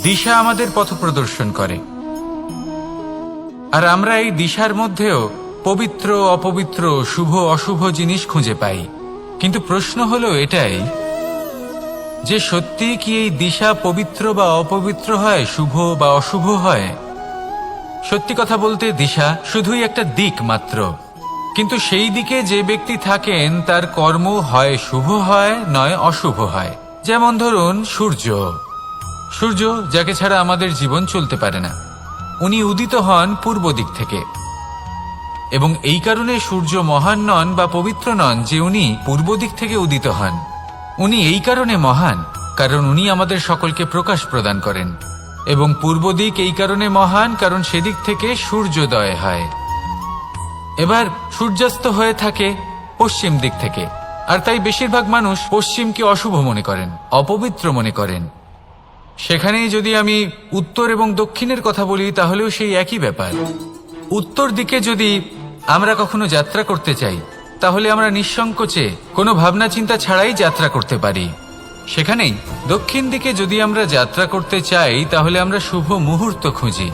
দিশা আমাদের পথ প্রদর্শন করে, আর আমরা এই দিশার মধ্যেও পবিত্র অপবিত্র, শুভ অশুভ জিনিস খুঁজে পাই। কিন্তু প্রশ্ন হলো এটাই যে সত্যি কি এই দিশা পবিত্র বা অপবিত্র হয়, শুভ বা অশুভ হয়? সত্যি কথা বলতে দিশা শুধুই একটা দিক মাত্র, কিন্তু সেই দিকে যে ব্যক্তি থাকেন তার কর্ম হয় শুভ হয় নয় অশুভ হয়। যেমন ধরুন সূর্য, যাকে ছাড়া আমাদের জীবন চলতে পারে না, উনি উদিত হন পূর্ব দিক থেকে, এবং এই কারণে সূর্য মহান নন বা পবিত্র নন যে উনি পূর্ব দিক থেকে উদিত হন। উনি এই কারণে মহান কারণ উনি আমাদের সকলকে প্রকাশ প্রদান করেন, এবং পূর্ব দিক এই কারণে মহান কারণ সেদিক থেকে সূর্যোদয় হয়। এবার সূর্যাস্ত হয়ে থাকে পশ্চিম দিক থেকে, আর তাই বেশিরভাগ মানুষ পশ্চিমকে অশুভ মনে করেন, অপবিত্র মনে করেন। সেখানেই যদি আমি উত্তর এবং দক্ষিণের কথা বলি তাহলেও সেই একই ব্যাপার। উত্তর দিকে যদি আমরা কখনো যাত্রা করতে চাই তাহলে আমরা নিঃসংকোচে কোনো ভাবনা চিন্তা ছাড়াই যাত্রা করতে পারি। সেখানেই দক্ষিণ দিকে যদি আমরা যাত্রা করতে চাই তাহলে আমরা শুভ মুহূর্ত খুঁজি।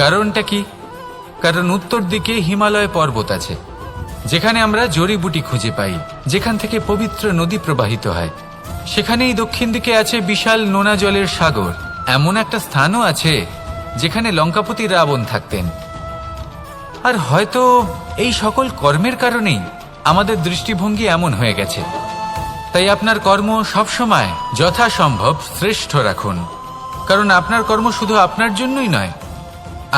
কারণটা কি? কারণ উত্তর দিকে হিমালয় পর্বত আছে, যেখানে আমরা জড়িবুটি খুঁজে পাই, যেখান থেকে পবিত্র নদী প্রবাহিত হয়। সেখানেই দক্ষিণ দিকে আছে বিশাল নোনা জলের সাগর। এমন একটা স্থানও আছে যেখানে লঙ্কাপতি রাবণ থাকতেন। আর হয়তো এই সকল কর্মের কারণেই আমাদের দৃষ্টিভঙ্গি এমন হয়ে গেছে। তাই আপনার কর্ম সবসময় যথাসম্ভব শ্রেষ্ঠ রাখুন, কারণ আপনার কর্ম শুধু আপনার জন্যই নয়।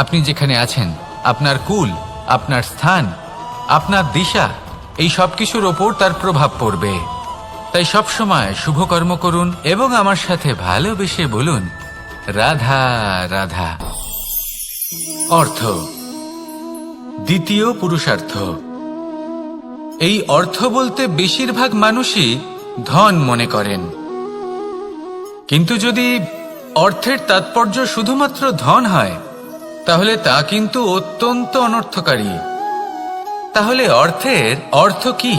আপনি যেখানে আছেন, আপনার কুল, আপনার স্থান, আপনার দিশা, এই সব কিছুর ওপর তার প্রভাব পড়বে। তাই সবসময় শুভ কর্ম করুন এবং আমার সাথে ভালোবেসে বলুন রাধা রাধা। অর্থ, দ্বিতীয় পুরুষার্থ। এই অর্থ বলতে বেশিরভাগ মানুষই ধন মনে করেন, কিন্তু যদি অর্থের তাৎপর্য শুধুমাত্র ধন হয় তাহলে তা কিন্তু অত্যন্ত অনর্থকারী। তাহলে অর্থের অর্থ কি?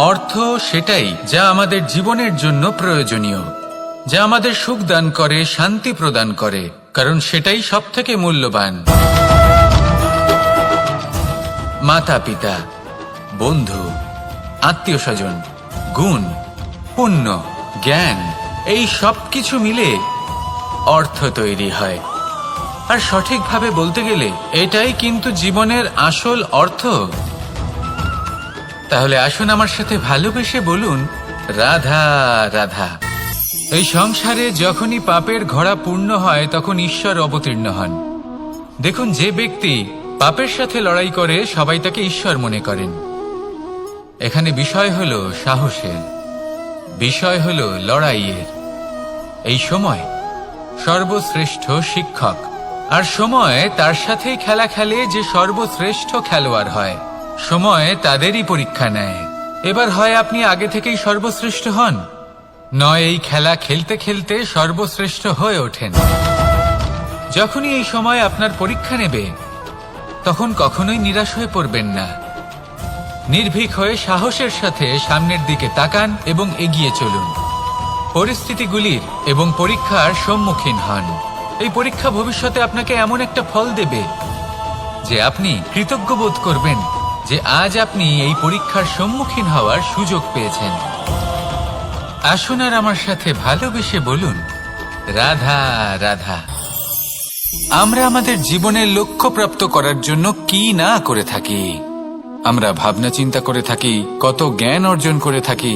অর্থ সেটাই যা আমাদের জীবনের জন্য প্রয়োজনীয়, যা আমাদের সুখ দান করে, শান্তি প্রদান করে, কারণ সেটাই সবথেকে মূল্যবান। মাতা পিতা, বন্ধু, আত্মীয় স্বজন, গুণ, পুণ্য, জ্ঞান, এই সব কিছু মিলে অর্থ তৈরি হয়। আর সঠিকভাবে বলতে গেলে এটাই কিন্তু জীবনের আসল অর্থ। তাহলে আসুন আমার সাথে ভালোবেসে বলুন রাধা রাধা। এই সংসারে যখনই পাপের ঘোড়া পূর্ণ হয় তখন ঈশ্বর অবতীর্ণ হন। দেখুন, যে ব্যক্তি পাপের সাথে লড়াই করে সবাই তাকে ঈশ্বর মনে করেন। এখানে বিষয় হলো সাহসের, বিষয় হলো লড়াইয়ের। এই সময় সর্বশ্রেষ্ঠ শিক্ষক, আর সময় তার সাথেই খেলা খেলে যে সর্বশ্রেষ্ঠ খেলোয়াড় হয়। সময় তাদেরই পরীক্ষা নেয়। এবার হয় আপনি আগে থেকেই সর্বশ্রেষ্ঠ হন, নয় এই খেলা খেলতে খেলতে সর্বশ্রেষ্ঠ হয়ে ওঠেন। যখনই এই সময় আপনার পরীক্ষা নেবে তখন কখনোই নিরাশ হয়ে পড়বেন না। নির্ভীক হয়ে সাহসের সাথে সামনের দিকে তাকান এবং এগিয়ে চলুন। পরিস্থিতিগুলির এবং পরীক্ষার সম্মুখীন হন। এই পরীক্ষা ভবিষ্যতে আপনাকে এমন একটা ফল দেবে যে আপনি কৃতজ্ঞ বোধ করবেন যে আজ আপনি এই পরীক্ষার সম্মুখীন হওয়ার সুযোগ পেয়েছেন। আসুন আর আমার সাথে ভালোবেসে বলুন রাধা রাধা। আমরা আমাদের জীবনের লক্ষ্য প্রাপ্ত করার জন্য কি না করে থাকি। আমরা ভাবনা চিন্তা করে থাকি, কত জ্ঞান অর্জন করে থাকি,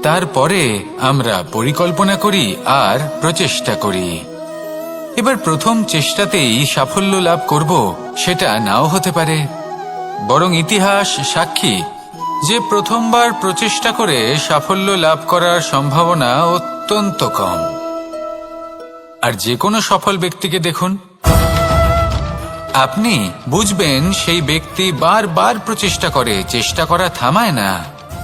তারপরে আমরা পরিকল্পনা করি আর প্রচেষ্টা করি। এবার প্রথম চেষ্টাতেই সাফল্য লাভ করব সেটা নাও হতে পারে, বরং ইতিহাস সাক্ষী যে প্রথমবার প্রচেষ্টা করে সাফল্য লাভ করার সম্ভাবনা অত্যন্ত কম। আর যে কোনো সফল ব্যক্তিকে দেখুন, আপনি বুঝবেন সেই ব্যক্তি বারবার প্রচেষ্টা করে, চেষ্টা করা থামায় না,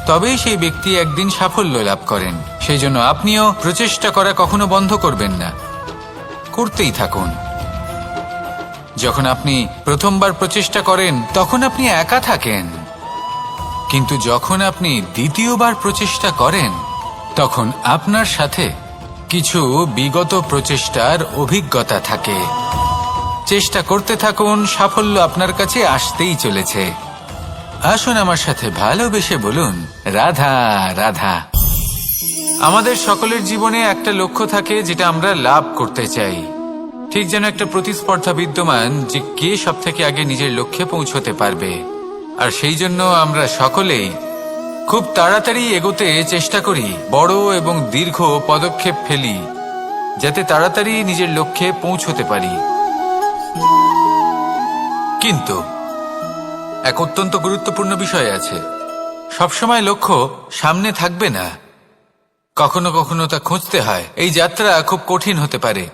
তবেই সেই ব্যক্তি একদিন সাফল্য লাভ করেন। সেই জন্য আপনিও প্রচেষ্টা করা কখনো বন্ধ করবেন না, করতেই থাকুন। যখন আপনি প্রথমবার প্রচেষ্টা করেন তখন আপনি একা থাকেন, কিন্তু যখন আপনি দ্বিতীয়বার প্রচেষ্টা করেন তখন আপনার সাথে কিছু বিগত প্রচেষ্টার অভিজ্ঞতা থাকে। চেষ্টা করতে থাকুন, সাফল্য আপনার কাছে আসতেই চলেছে। আসুন আমার সাথে ভালোবেসে বলুন, রাধা রাধা। আমাদের সকলের জীবনে একটা লক্ষ্য থাকে যেটা আমরা লাভ করতে চাই। ঠিক যেন একটা প্রতিস্পর্ধা বিদ্যমান যে কে সবথেকে আগে নিজের লক্ষ্যে পৌঁছতে পারবে। আর সেই জন্য আমরা সকলেই খুব তাড়াতাড়ি এগোতে চেষ্টা করি, বড় এবং দীর্ঘ পদক্ষেপ ফেলি যাতে তাড়াতাড়ি নিজের লক্ষ্যে পৌঁছতে পারি। কিন্তু এক অত্যন্ত গুরুত্বপূর্ণ বিষয় আছে, সবসময় লক্ষ্য সামনে থাকবে না, কখনো কখনো তা খুঁজতে হয়। এই যাত্রা খুব কঠিন হতে পারে।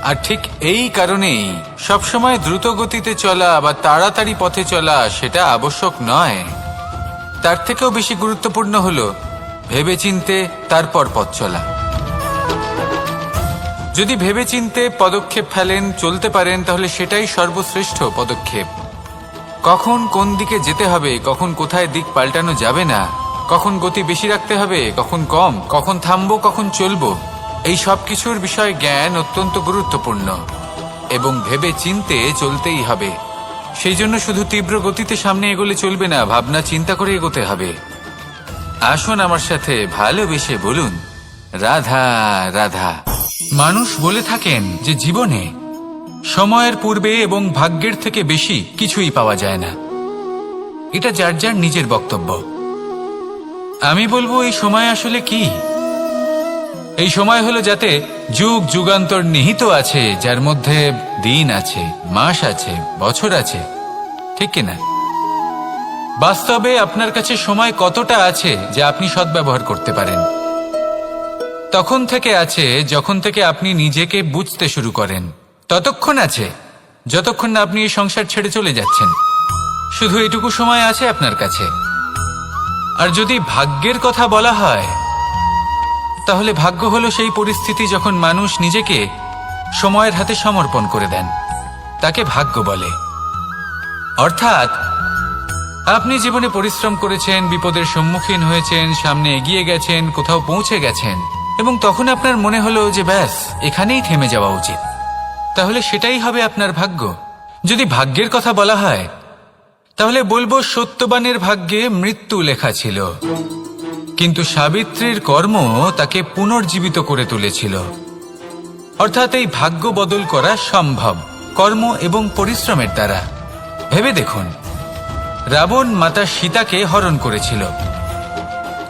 আর ঠিক এই কারণেই সবসময় দ্রুত গতিতে চলা বা তাড়াতাড়ি পথে চলা সেটা আবশ্যক নয়। তার থেকেও বেশি গুরুত্বপূর্ণ হলো ভেবেচিন্তে তারপর পথ চলা। যদি ভেবেচিন্তে পদক্ষেপ ফেলেন, চলতে পারেন, তাহলে সেটাই সর্বশ্রেষ্ঠ পদক্ষেপ। কখন কোন দিকে যেতে হবে, কখন কোথায় দিক পাল্টানো যাবে না, কখন গতি বেশি রাখতে হবে, কখন কম, কখন থামবো, কখন চলবো, এই সব কিছুর বিষয়ে জ্ঞান অত্যন্ত গুরুত্বপূর্ণ এবং ভেবে চিন্তে চলতেই হবে। সেই জন্য শুধু তীব্র গতিতে সামনে এগোলে চলবে না, ভাবনা চিন্তা করে এগোতে হবে। আসুন আমার সাথে ভালোবেসে বলুন, রাধা রাধা। মানুষ বলে থাকেন যে জীবনে সময়ের পূর্বে এবং ভাগ্যের থেকে বেশি কিছুই পাওয়া যায় না। এটা যার যার নিজের বক্তব্য। আমি বলবো এই সময় আসলে কি? এই সময় হলো যাতে যুগ যুগান্তর নিহিত আছে, যার মধ্যে দিন আছে, মাস আছে, বছর আছে, ঠিক কিনা? বাস্তবে আপনার কাছে সময় কতটা আছে যা আপনি সদ্ব্যবহার করতে পারেন? তখন থেকে আছে যখন থেকে আপনি নিজেকে বুঝতে শুরু করেন। ততক্ষণ আছে যতক্ষণ না আপনি এই সংসার ছেড়ে চলে যাচ্ছেন। শুধু এটুকু সময় আছে আপনার কাছে। আর যদি ভাগ্যের কথা বলা হয়, তাহলে ভাগ্য হলো সেই পরিস্থিতি যখন মানুষ নিজেকে সময়ের হাতে সমর্পণ করে দেন, তাকে ভাগ্য বলে। অর্থাৎ আপনি জীবনে পরিশ্রম করেছেন, বিপদের সম্মুখীন হয়েছেন, সামনে এগিয়ে গেছেন, কোথাও পৌঁছে গেছেন, এবং তখন আপনার মনে হলো যে ব্যাস এখানেই থেমে যাওয়া উচিত। তাহলে সেটাই হবে আপনার ভাগ্য। যদি ভাগ্যের কথা বলা হয়, তাহলে বলবো সত্যবানের ভাগ্যে মৃত্যু লেখা ছিল, কিন্তু সাবিত্রীর কর্ম তাকে পুনর্জীবিত করে তুলেছিল। অর্থাৎ এই ভাগ্য বদল করা সম্ভব কর্ম এবং পরিশ্রমের দ্বারা। ভেবে দেখুন, রাবণ মাতা সীতাকে হরণ করেছিল।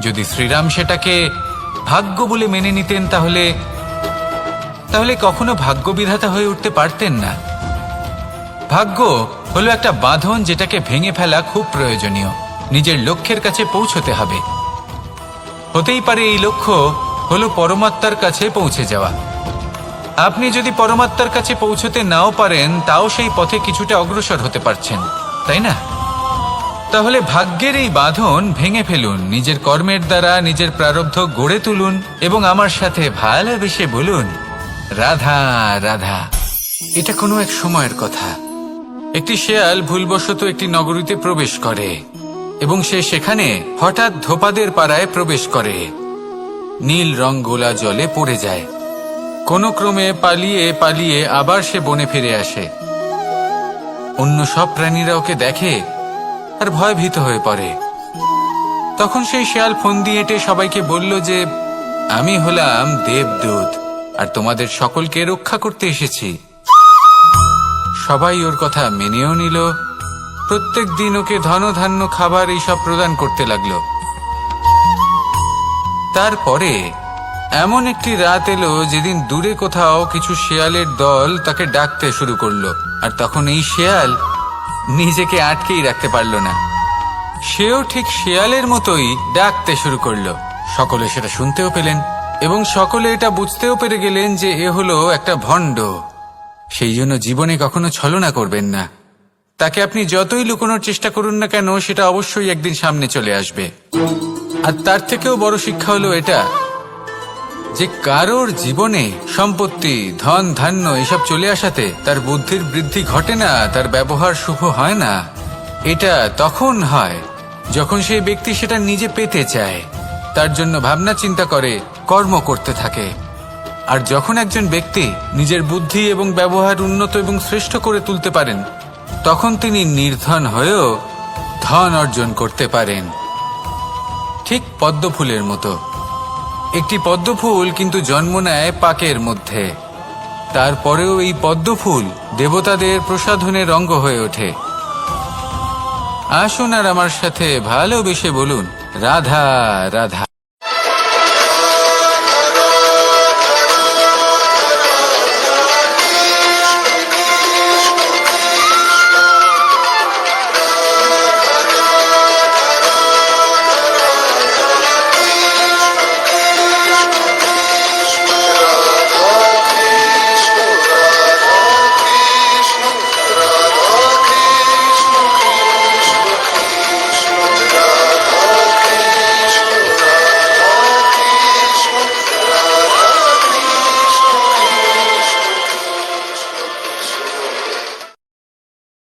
যদি শ্রীরাম সেটাকে ভাগ্য বলে মেনে নিতেন, তাহলে কখনো ভাগ্য বিধাতা হয়ে উঠতে পারতেন না। ভাগ্য হলো একটা বাঁধন যেটাকে ভেঙে ফেলা খুব প্রয়োজনীয়। নিজের লক্ষ্যের কাছে পৌঁছতে হবে। হতেই পারে এই লক্ষ্য হলো পরমাত্মার কাছে পৌঁছে যাওয়া। আপনি যদি পরমাত্মার কাছে পৌঁছতে নাও পারেন, তাও সেই পথে কিছুটা অগ্রসর হতে পারছেন, তাই না? তাহলে ভাগ্যের এই বাঁধন ভেঙে ফেলুন, নিজের কর্মের দ্বারা নিজের প্রারব্ধ গড়ে তুলুন এবং আমার সাথে ভালোবেসে বলুন, রাধা রাধা। এটা কোনো এক সময়ের কথা। একটি শেয়াল ভুলবশত একটি নগরীতে প্রবেশ করে এবং সে সেখানে হঠাৎ ধোপাদের পাড়ায় প্রবেশ করে। নীল রং গোলা জলে পড়ে যায়। কোনো ক্রমে পালিয়ে পালিয়ে আবার সে বনে ফিরে আসে। অন্য সব প্রাণীরা ওকে দেখে আর ভয়ভীত হয়ে পড়ে। তখন সেই শেয়াল ফোন দিয়ে এটে সবাইকে বলল যে আমি হলাম দেবদূত আর তোমাদের সকলকে রক্ষা করতে এসেছি। সবাই ওর কথা মেনেও নিল। প্রত্যেক দিন ওকে ধন ধান্য খাবার এইসব প্রদান করতে লাগলো। তারপরে এমন একটি রাত এলো যেদিন দূরে কোথাও কিছু শেয়ালের দল তাকে ডাকতে শুরু করলো। আর তখন এই শেয়াল নিজেকে আটকেই রাখতে পারল না। সেও ঠিক শেয়ালের মতোই ডাকতে শুরু করলো। সকলে সেটা শুনতেও পেলেন এবং সকলে এটা বুঝতেও পেরে গেলেন যে এ হলো একটা ভণ্ড। সেই জন্য জীবনে কখনো ছলনা করবেন না। তাকে আপনি যতই লুকোনোর চেষ্টা করুন না কেন, সেটা অবশ্যই একদিন সামনে চলে আসবে। আর তার থেকেও বড় শিক্ষা হলো এটা যে কারোর জীবনে সম্পত্তি, ধন ধান্য এসব চলে আসাতে তার বুদ্ধির বৃদ্ধি ঘটে না, তার ব্যবহার শুভ হয় না। এটা তখন হয় যখন সেই ব্যক্তি সেটা নিজে পেতে চায়, তার জন্য ভাবনা চিন্তা করে, কর্ম করতে থাকে। আর যখন একজন ব্যক্তি নিজের বুদ্ধি এবং ব্যবহার উন্নত এবং শ্রেষ্ঠ করে তুলতে পারেন, তখন তিনি নির্ধন হয়েও ধন অর্জন করতে পারেন। ঠিক পদ্মফুলের মতো। একটি পদ্মফুল কিন্তু জন্ম নেয় পাকের মধ্যে, তারপরেও এই পদ্মফুল দেবতাদের প্রসাধনের অঙ্গ হয়ে ওঠে। আসুন আর আমার সাথে ভালোবেসে বলুন, রাধা রাধা।